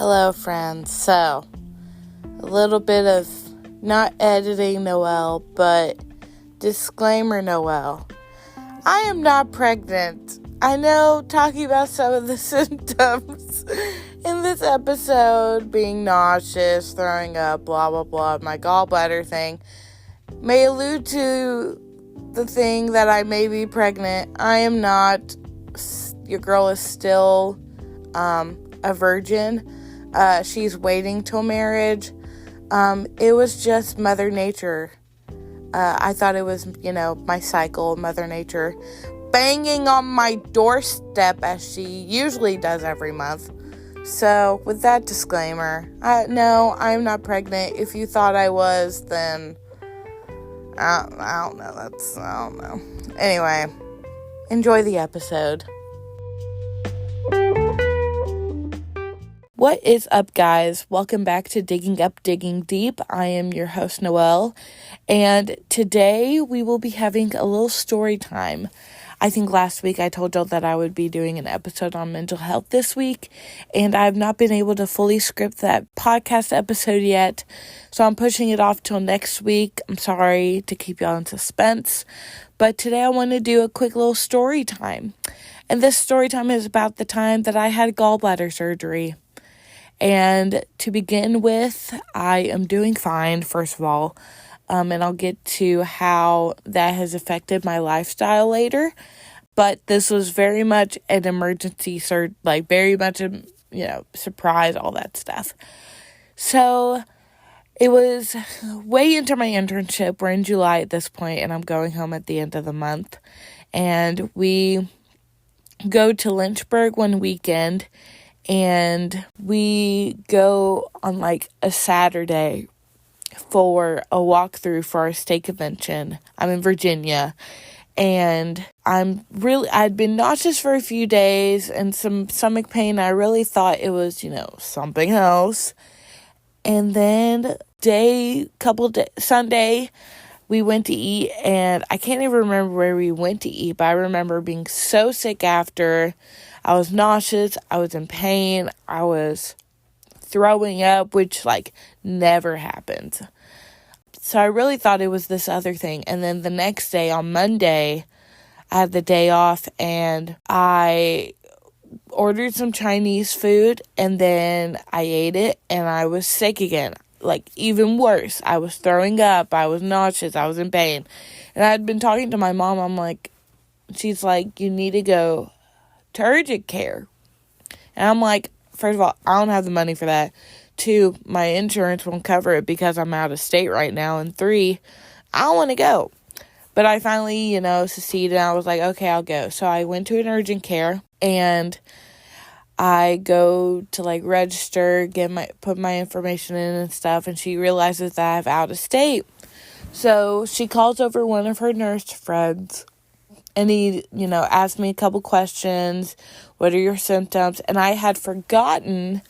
Hello, friends. So, a little bit of not editing Noelle, but disclaimer Noelle. I am not pregnant. I know talking about some of the symptoms in this episode, being nauseous, throwing up, blah, blah, blah, my gallbladder thing, may allude to the thing that I may be pregnant. I am not. Your girl is still a virgin. She's waiting till marriage. It was just Mother Nature. I thought it was, my cycle, Mother Nature, banging on my doorstep as she usually does every month. So, with that disclaimer, no, I'm not pregnant. If you thought I was, then, I don't know. I don't know. Anyway, enjoy the episode. What is up, guys? Welcome back to Digging Up, Digging Deep. I am your host, Noelle, and today we will be having a little story time. I think last week I told y'all that I would be doing an episode on mental health this week, and I've not been able to fully script that podcast episode yet, so I'm pushing it off till next week. I'm sorry to keep y'all in suspense, but today I want to do a quick little story time, and this story time is about the time that I had gallbladder surgery. And to begin with, I am doing fine, first of all, and I'll get to how that has affected my lifestyle later. But this was very much an emergency very much a, surprise, all that stuff. So it was way into my internship. We're in July at this point, and I'm going home at the end of the month. And we go to Lynchburg one weekend, and we go on a Saturday for a walkthrough for our state convention. I'm in Virginia, and I'd been nauseous for a few days and some stomach pain. I really thought it was, something else. And then Sunday, we went to eat, and I can't even remember where we went to eat, but I remember being so sick after. I was nauseous, I was in pain, I was throwing up, which, never happens. So I really thought it was this other thing. And then the next day, on Monday, I had the day off, and I ordered some Chinese food, and then I ate it, and I was sick again. Even worse. I was throwing up, I was nauseous, I was in pain. And I had been talking to my mom, she's like, you need to go to urgent care. And I'm like, first of all, I don't have the money for that. 2, my insurance won't cover it because I'm out of state right now. And 3, I don't want to go. But I finally, succeeded, and I was like, okay, I'll go. So I went to an urgent care, and I go to register, put my information in and stuff, and she realizes that I have out of state. So she calls over one of her nurse friends, and he, asked me a couple questions. What are your symptoms? And I had forgotten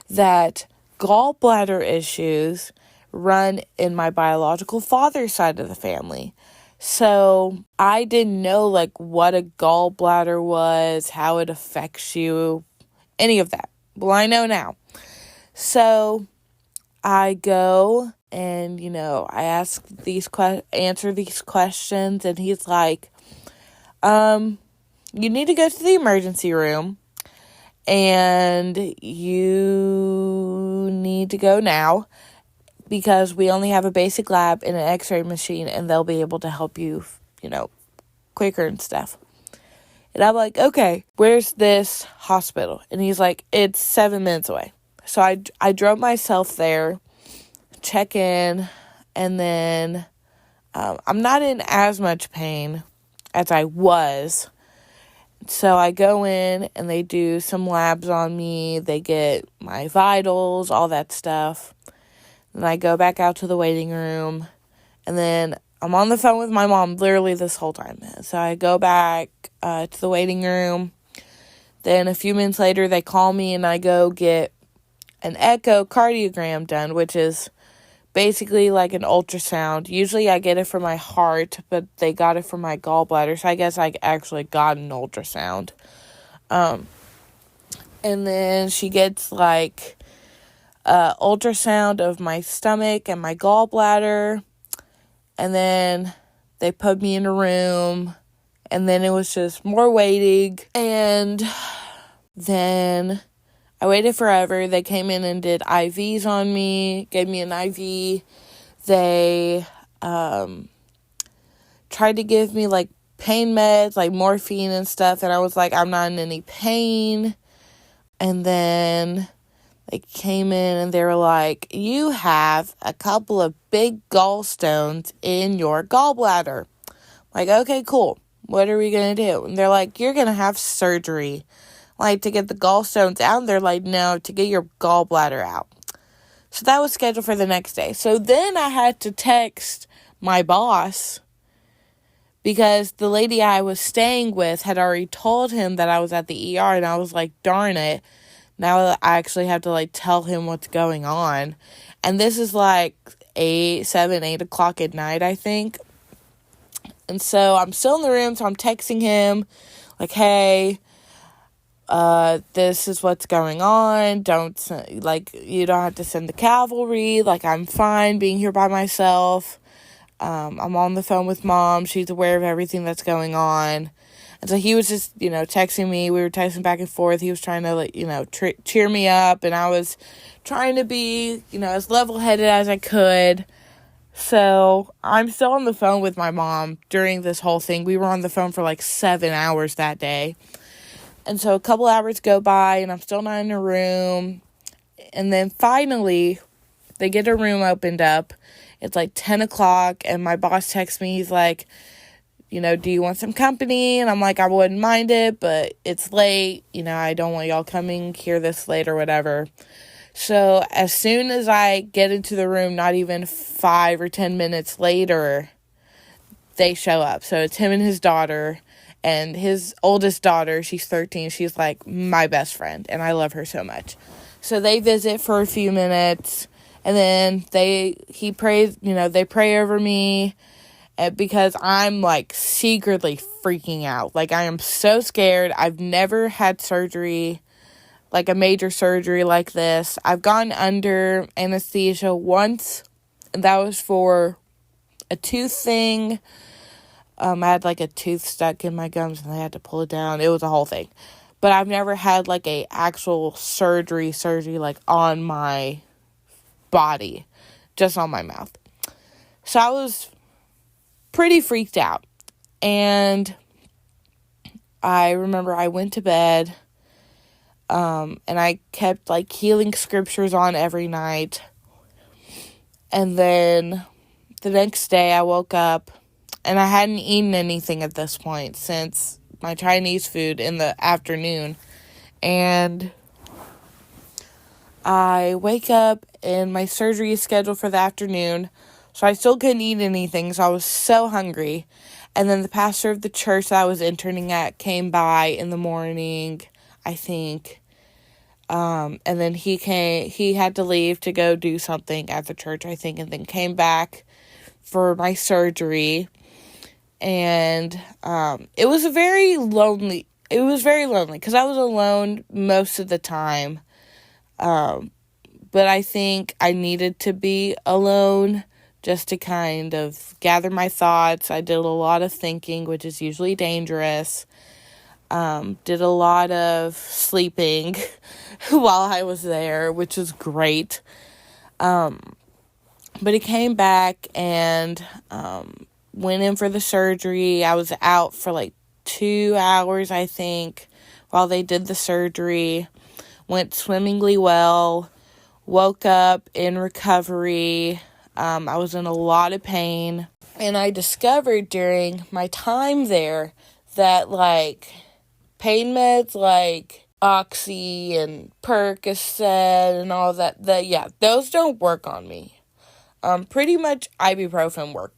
that gallbladder issues run in my biological father's side of the family. So I didn't know, what a gallbladder was, how it affects you, any of that. Well, I know now. So I go and, I answer these questions, and he's like, you need to go to the emergency room, and you need to go now because we only have a basic lab and an x-ray machine, and they'll be able to help you, quicker and stuff. And I'm like, okay, where's this hospital? And he's like, it's 7 minutes away. So I drove myself there, check in, and then I'm not in as much pain as I was. So I go in, and they do some labs on me. They get my vitals, all that stuff. Then I go back out to the waiting room, and then I'm on the phone with my mom literally this whole time. So I go back to the waiting room. Then a few minutes later, they call me, and I go get an echocardiogram done, which is basically like an ultrasound. Usually I get it for my heart, but they got it for my gallbladder, so I guess I actually got an ultrasound. And then she gets ultrasound of my stomach and my gallbladder. And then they put me in a room. And then it was just more waiting. And then I waited forever. They came in and did IVs on me, gave me an IV. They tried to give me, like, pain meds, like morphine and stuff. And I was like, I'm not in any pain. And then they came in and they were like, you have a couple of big gallstones in your gallbladder. Like, okay, cool. What are we going to do? And they're like, you're going to have surgery, like, to get the gallstones out. And they're like, no, to get your gallbladder out. So that was scheduled for the next day. So then I had to text my boss because the lady I was staying with had already told him that I was at the ER. And I was like, darn it. Now I actually have to, like, tell him what's going on. And this is like 8 o'clock at night, I think. And so I'm still in the room, so I'm texting him, like, hey, this is what's going on. You don't have to send the cavalry. Like, I'm fine being here by myself. I'm on the phone with Mom. She's aware of everything that's going on. And so he was just, texting me. We were texting back and forth. He was trying to, cheer me up. And I was trying to be, as level-headed as I could. So I'm still on the phone with my mom during this whole thing. We were on the phone for like 7 hours that day. And so a couple hours go by and I'm still not in a room. And then finally they get a room opened up. It's like 10 o'clock and my boss texts me. He's like, do you want some company? And I'm like, I wouldn't mind it, but it's late. I don't want y'all coming here this late or whatever. So as soon as I get into the room, not even 5 or 10 minutes later, they show up. So it's him and his daughter, and his oldest daughter, she's 13. She's like my best friend, and I love her so much. So they visit for a few minutes, and then they pray over me, because I'm like secretly freaking out. Like, I am so scared. I've never had surgery, like a major surgery like this. I've gone under anesthesia once, and that was for a tooth thing. I had like a tooth stuck in my gums and they had to pull it down. It was a whole thing. But I've never had like a actual surgery like on my body, just on my mouth. So I was pretty freaked out. And I remember I went to bed. And I kept, like, healing scriptures on every night. And then the next day I woke up, and I hadn't eaten anything at this point since my Chinese food in the afternoon. And I wake up, and my surgery is scheduled for the afternoon, so I still couldn't eat anything, so I was so hungry. And then the pastor of the church that I was interning at came by in the morning, I think. And then he had to leave to go do something at the church, I think, and then came back for my surgery. And, it was very lonely because I was alone most of the time. But I think I needed to be alone just to kind of gather my thoughts. I did a lot of thinking, which is usually dangerous. Did a lot of sleeping while I was there, which was great. But he came back and went in for the surgery. I was out for like 2 hours, I think, while they did the surgery. Went swimmingly well. Woke up in recovery. I was in a lot of pain. And I discovered during my time there that, like, pain meds like Oxy and Percocet and all that, those don't work on me. Pretty much ibuprofen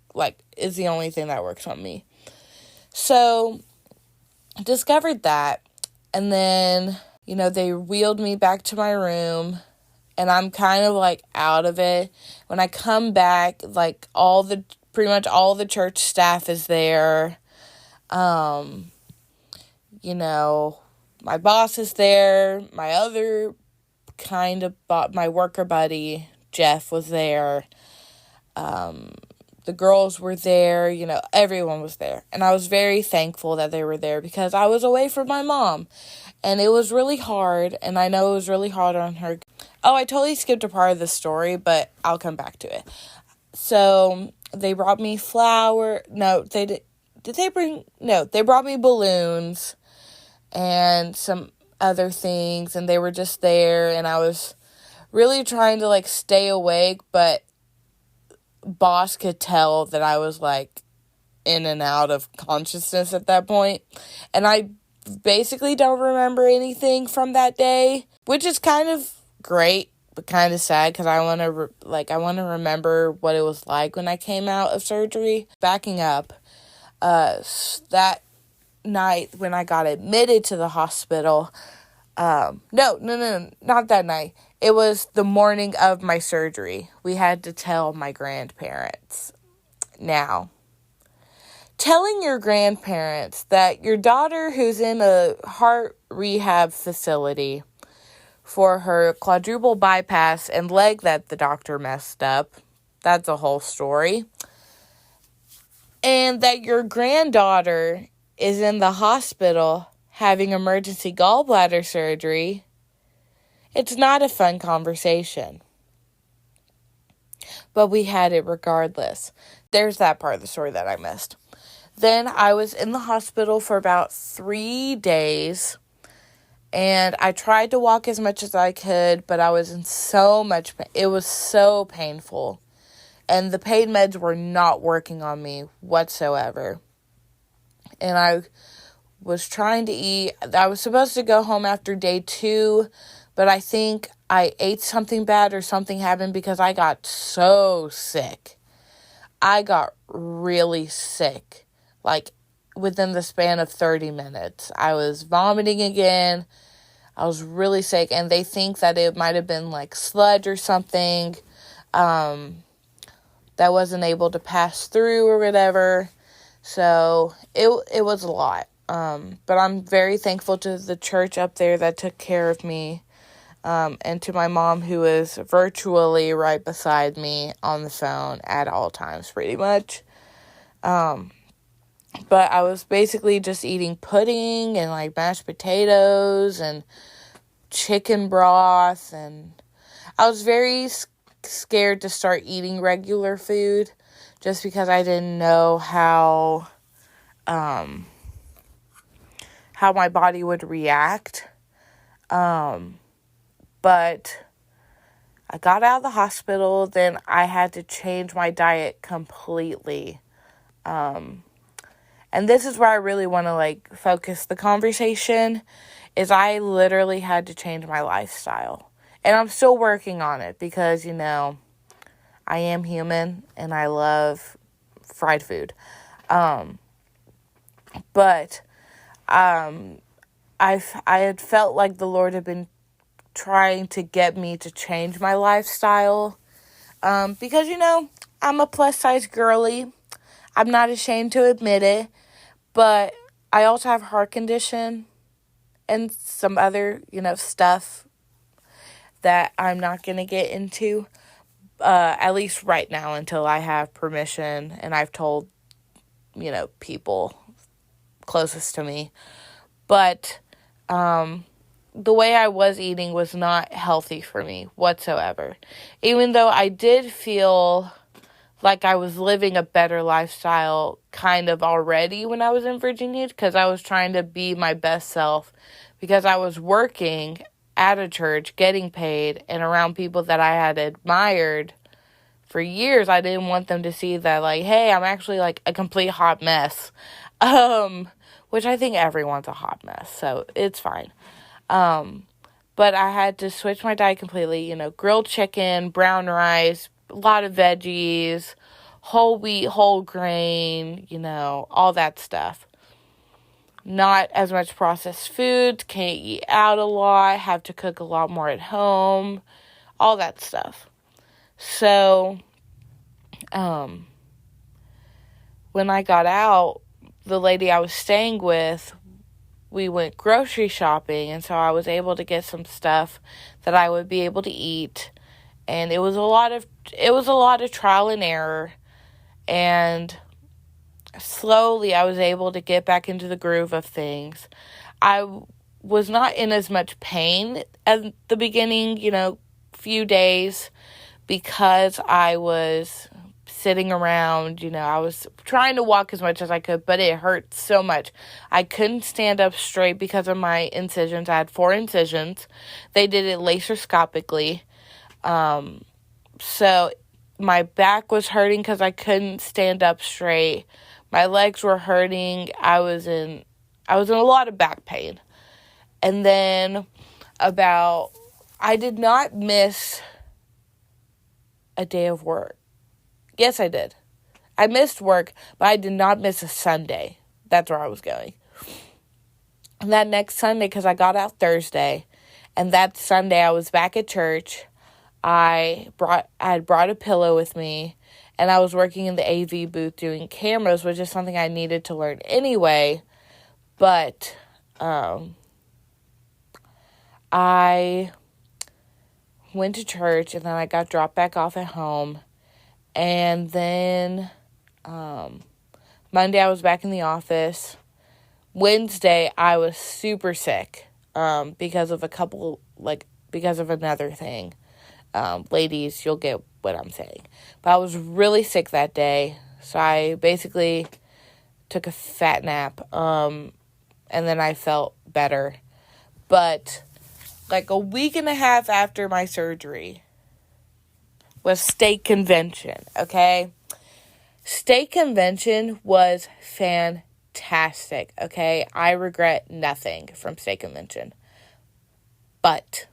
is the only thing that works on me. So, discovered that, and then, they wheeled me back to my room, and I'm kind of, like, out of it. When I come back, like, pretty much all the church staff is there. My boss is there. My other kind of my worker buddy, Jeff, was there. The girls were there, everyone was there. And I was very thankful that they were there because I was away from my mom. And it was really hard, and I know it was really hard on her. Oh, I totally skipped a part of the story, but I'll come back to it. So, they brought me flour. No, they did. Did they bring? No, they brought me balloons and some other things, and they were just there, and I was really trying to, stay awake, but boss could tell that I was, in and out of consciousness at that point, and I basically don't remember anything from that day, which is kind of great, but kind of sad, because I want to remember what it was like when I came out of surgery. Backing up, that night when I got admitted to the hospital, no, not that night. It was the morning of my surgery. We had to tell my grandparents. Now, telling your grandparents that your daughter, who's in a heart rehab facility for her quadruple bypass and leg that the doctor messed up, that's a whole story, and that your granddaughter is in the hospital having emergency gallbladder surgery, it's not a fun conversation. But we had it regardless. There's that part of the story that I missed. Then I was in the hospital for about 3 days, and I tried to walk as much as I could, but I was in so much pain. It was so painful, and the pain meds were not working on me whatsoever. And I was trying to eat. I was supposed to go home after day 2, but I think I ate something bad or something happened because I got so sick. I got really sick, within the span of 30 minutes. I was vomiting again. I was really sick, and they think that it might have been sludge or something that wasn't able to pass through or whatever. So it was a lot. But I'm very thankful to the church up there that took care of me, and to my mom, who is virtually right beside me on the phone at all times, pretty much. But I was basically just eating pudding and mashed potatoes and chicken broth, and I was very scared to start eating regular food just because I didn't know how my body would react. But I got out of the hospital, then I had to change my diet completely. And this is where I really want to focus the conversation, is I literally had to change my lifestyle. And I'm still working on it because, I am human and I love fried food. But I had felt like the Lord had been trying to get me to change my lifestyle. Because, I'm a plus-size girly. I'm not ashamed to admit it. But I also have heart condition and some other, stuff that I'm not going to get into. At least right now, until I have permission and I've told, people closest to me. But the way I was eating was not healthy for me whatsoever. Even though I did feel like I was living a better lifestyle kind of already when I was in Virginia, because I was trying to be my best self, because I was working at a church, getting paid, and around people that I had admired for years. I didn't want them to see that, hey, I'm actually, a complete hot mess. Which I think everyone's a hot mess, so it's fine. But I had to switch my diet completely, grilled chicken, brown rice, a lot of veggies, whole wheat, whole grain, all that stuff. Not as much processed foods, can't eat out a lot, have to cook a lot more at home, all that stuff. So, when I got out, the lady I was staying with, we went grocery shopping, and so I was able to get some stuff that I would be able to eat. And it was a lot of trial and error, and slowly I was able to get back into the groove of things. I was not in as much pain at the beginning, few days, because I was sitting around, I was trying to walk as much as I could, but it hurt so much. I couldn't stand up straight because of my incisions. I had 4 incisions. They did it laparoscopically. So my back was hurting because I couldn't stand up straight. My legs were hurting. I was in a lot of back pain. And then I did not miss a day of work. Yes, I did. I missed work, but I did not miss a Sunday. That's where I was going. And that next Sunday, because I got out Thursday, and that Sunday I was back at church. I had brought a pillow with me, and I was working in the AV booth doing cameras, which is something I needed to learn anyway. But I went to church, and then I got dropped back off at home. And then Monday I was back in the office. Wednesday I was super sick because of another thing. Ladies, you'll get what I'm saying. But I was really sick that day, so I basically took a fat nap, and then I felt better. But like a week and a half after my surgery was state convention, okay? State convention was fantastic, okay? I regret nothing from state convention. But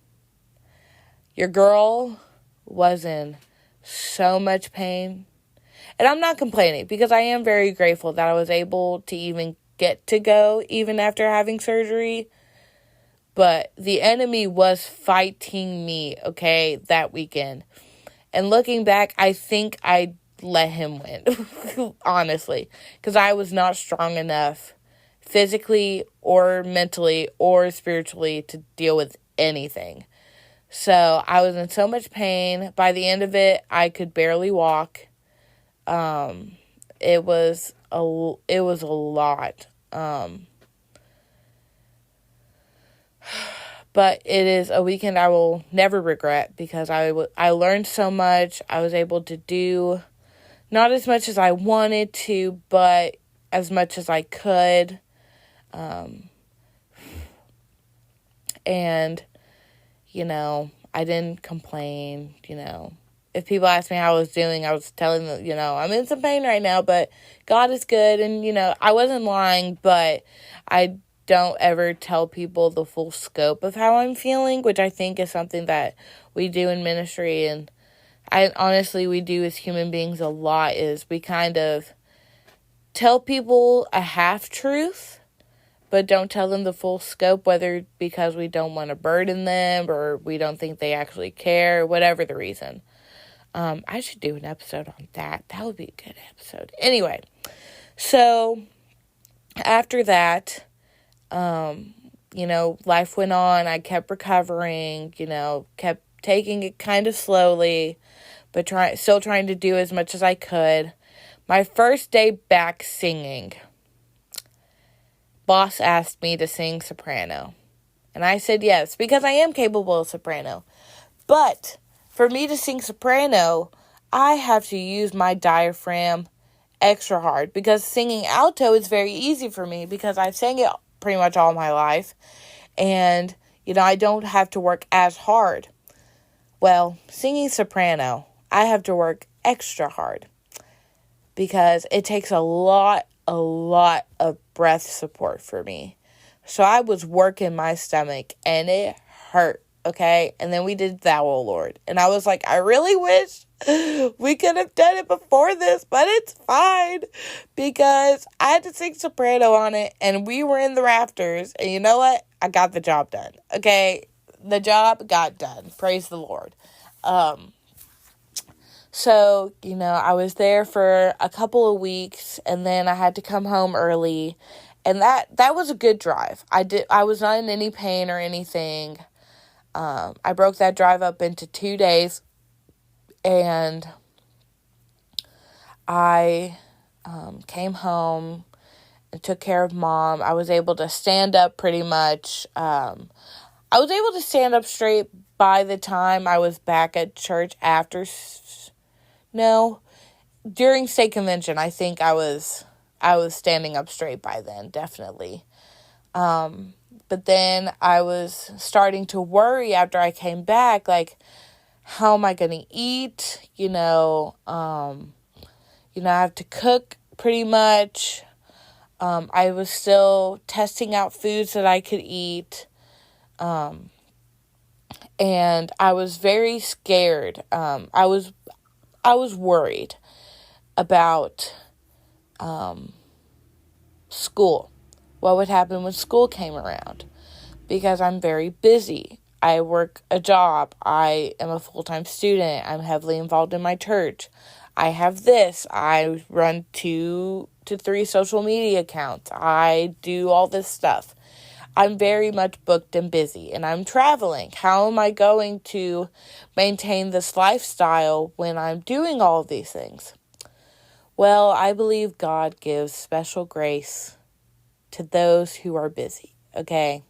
your girl was in so much pain. And I'm not complaining, because I am very grateful that I was able to even get to go even after having surgery. But the enemy was fighting me, okay, that weekend. And looking back, I think I let him win, honestly, because I was not strong enough physically or mentally or spiritually to deal with anything. So I was in so much pain. By the end of it, I could barely walk. It was a lot. But it is a weekend I will never regret, because I learned so much. I was able to do not as much as I wanted to, but as much as I could. And, I didn't complain, If people asked me how I was doing, I was telling them, I'm in some pain right now, but God is good. And, I wasn't lying, but I don't ever tell people the full scope of how I'm feeling, which I think is something that we do in ministry, and we do as human beings a lot, is we kind of tell people a half-truth, but don't tell them the full scope, whether because we don't want to burden them or we don't think they actually care, whatever the reason. I should do an episode on that. That would be a good episode. Anyway, so after that, life went on. I kept recovering, kept taking it kind of slowly, but still trying to do as much as I could. My first day back singing, boss asked me to sing soprano. And I said yes, because I am capable of soprano. But for me to sing soprano, I have to use my diaphragm extra hard, because singing alto is very easy for me, because I've sang it pretty much all my life, and I don't have to work as hard. Well, singing soprano, I have to work extra hard, because it takes a lot of breath support for me. So I was working my stomach, and it hurt, okay? And then we did Thou, O Lord, and I was like, I really wish we could have done it before this, but it's fine, because I had to sing soprano on it, and we were in the rafters, and you know what? I got the job done, okay? The job got done. Praise the Lord. So, I was there for a couple of weeks, and then I had to come home early, And that was a good drive. I was not in any pain or anything. I broke that drive up into 2 days, and I came home and took care of Mom. I was able to stand up pretty much. I was able to stand up straight by the time I was back at church during state convention. I think I was standing up straight by then, definitely. But then I was starting to worry after I came back, like, how am I going to eat? I have to cook pretty much. I was still testing out foods that I could eat. And I was very scared. I was worried about school. What would happen when school came around? Because I'm very busy. I work a job. I am a full-time student. I'm heavily involved in my church. I have this. I run 2 to 3 social media accounts. I do all this stuff. I'm very much booked and busy, and I'm traveling. How am I going to maintain this lifestyle when I'm doing all of these things? Well, I believe God gives special grace to those who are busy, okay?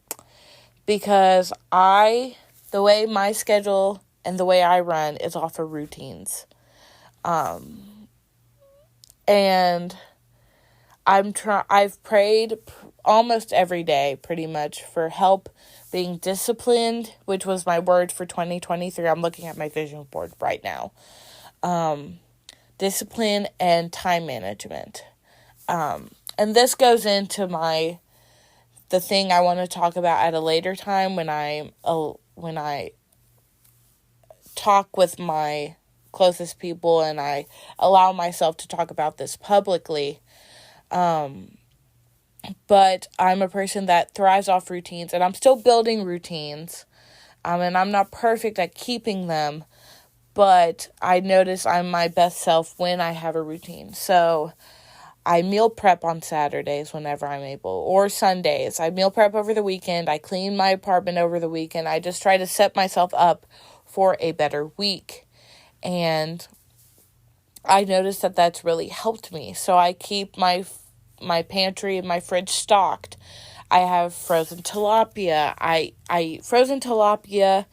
Because the way my schedule and the way I run is off of routines. And I've prayed almost every day, pretty much, for help being disciplined, which was my word for 2023. I'm looking at my vision board right now. Discipline and time management. And this goes into the thing I want to talk about at a later time when I talk with my closest people and I allow myself to talk about this publicly. But I'm a person that thrives off routines, and I'm still building routines. And I'm not perfect at keeping them, but I notice I'm my best self when I have a routine. So I meal prep on Saturdays whenever I'm able, or Sundays. I meal prep over the weekend. I clean my apartment over the weekend. I just try to set myself up for a better week. And I noticed that that's really helped me. So I keep my pantry and my fridge stocked. I have frozen tilapia. I eat frozen tilapia.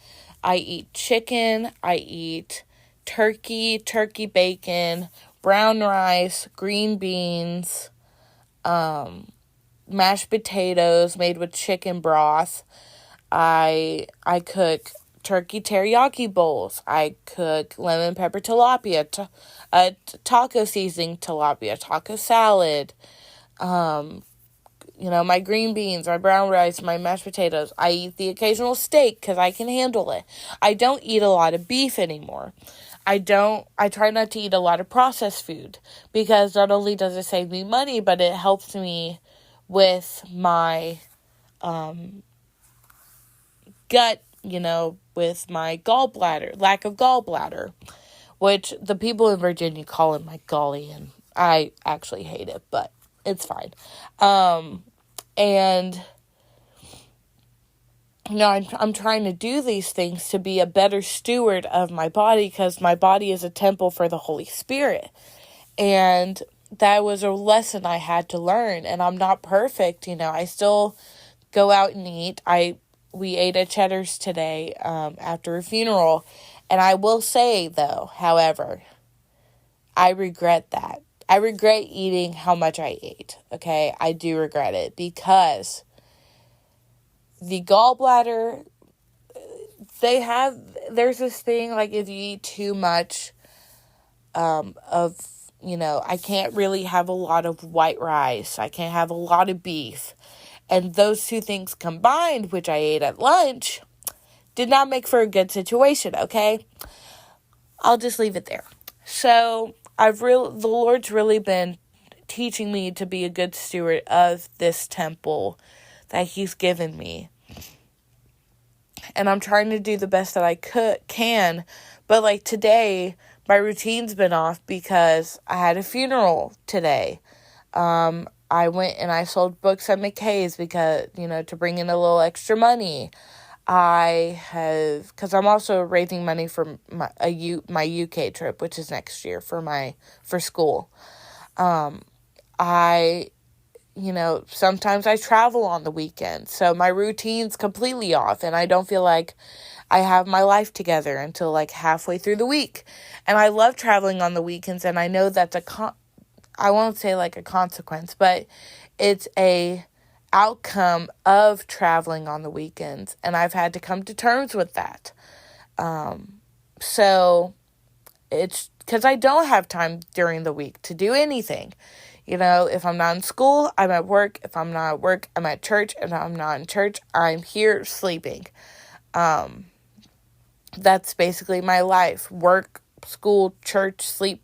I eat chicken. I eat turkey bacon, brown rice, green beans, mashed potatoes made with chicken broth. I cook turkey teriyaki bowls. I cook lemon pepper tilapia, taco seasoning tilapia, taco salad. My green beans, my brown rice, my mashed potatoes. I eat the occasional steak because I can handle it. I don't eat a lot of beef anymore. I try not to eat a lot of processed food because not only does it save me money, but it helps me with my gut, with my lack of gallbladder, which the people in Virginia call it my golly, and I actually hate it, but it's fine. I'm trying to do these things to be a better steward of my body because my body is a temple for the Holy Spirit. And that was a lesson I had to learn. And I'm not perfect, I still go out and eat. We ate at Cheddar's today after a funeral. And I will say, though, however, I regret that. I regret eating how much I ate, okay? I do regret it because the gallbladder, there's this thing, like, if you eat too much I can't really have a lot of white rice. I can't have a lot of beef. And those two things combined, which I ate at lunch, did not make for a good situation, okay? I'll just leave it there. So, the Lord's really been teaching me to be a good steward of this temple that He's given me. And I'm trying to do the best that I can. But like today, my routine's been off because I had a funeral today. I went and I sold books at McKay's because, to bring in a little extra money. Because I'm also raising money for my UK trip, which is next year for school. Sometimes I travel on the weekends, so my routine's completely off, and I don't feel like I have my life together until like halfway through the week. And I love traveling on the weekends, and I know that's I won't say like a consequence, but it's a outcome of traveling on the weekends, and I've had to come to terms with that. So it's because I don't have time during the week to do anything. If I'm not in school, I'm at work. If I'm not at work, I'm at church. If I'm not in church, I'm here sleeping. That's basically my life. Work, school, church, sleep,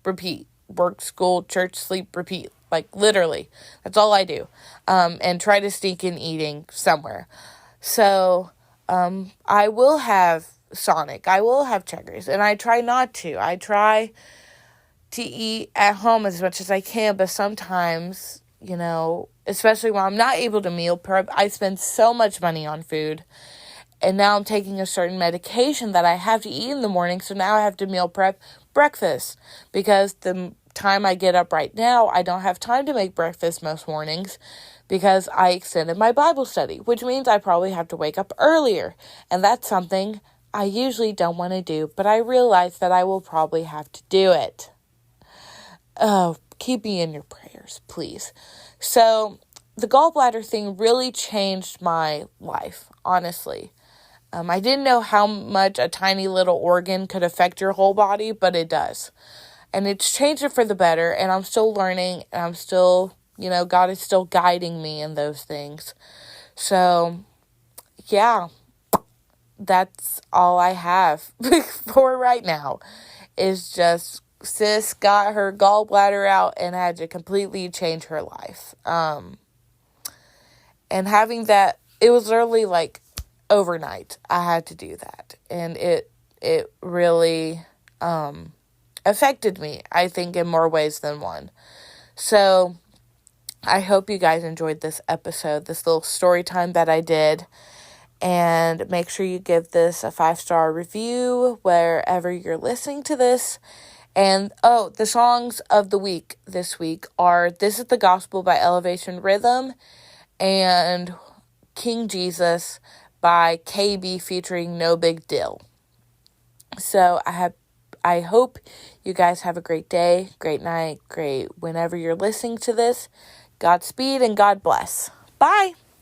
repeat. Work, school, church, sleep, repeat. Like, literally. That's all I do. And try to sneak in eating somewhere. So, I will have Sonic. I will have Checkers. And I try not to. I try to eat at home as much as I can. But sometimes, especially when I'm not able to meal prep, I spend so much money on food. And now I'm taking a certain medication that I have to eat in the morning. So now I have to meal prep breakfast. Because the time I get up right now, I don't have time to make breakfast most mornings. Because I extended my Bible study. Which means I probably have to wake up earlier. And that's something I usually don't want to do. But I realize that I will probably have to do it. Oh, keep me in your prayers, please. So, the gallbladder thing really changed my life, honestly. I didn't know how much a tiny little organ could affect your whole body, but it does. And it's changed it for the better, and I'm still learning, and I'm still, God is still guiding me in those things. So, yeah, that's all I have for right now, is just sis got her gallbladder out and had to completely change her life. And having that, it was literally like overnight. I had to do that. And it really affected me, I think, in more ways than one. So I hope you guys enjoyed this episode, this little story time that I did. And make sure you give this a 5-star review wherever you're listening to this. And, the songs of the week this week are This Is the Gospel by Elevation Rhythm and King Jesus by KB featuring No Big Deal. So I hope you guys have a great day, great night, great whenever you're listening to this. Godspeed and God bless. Bye.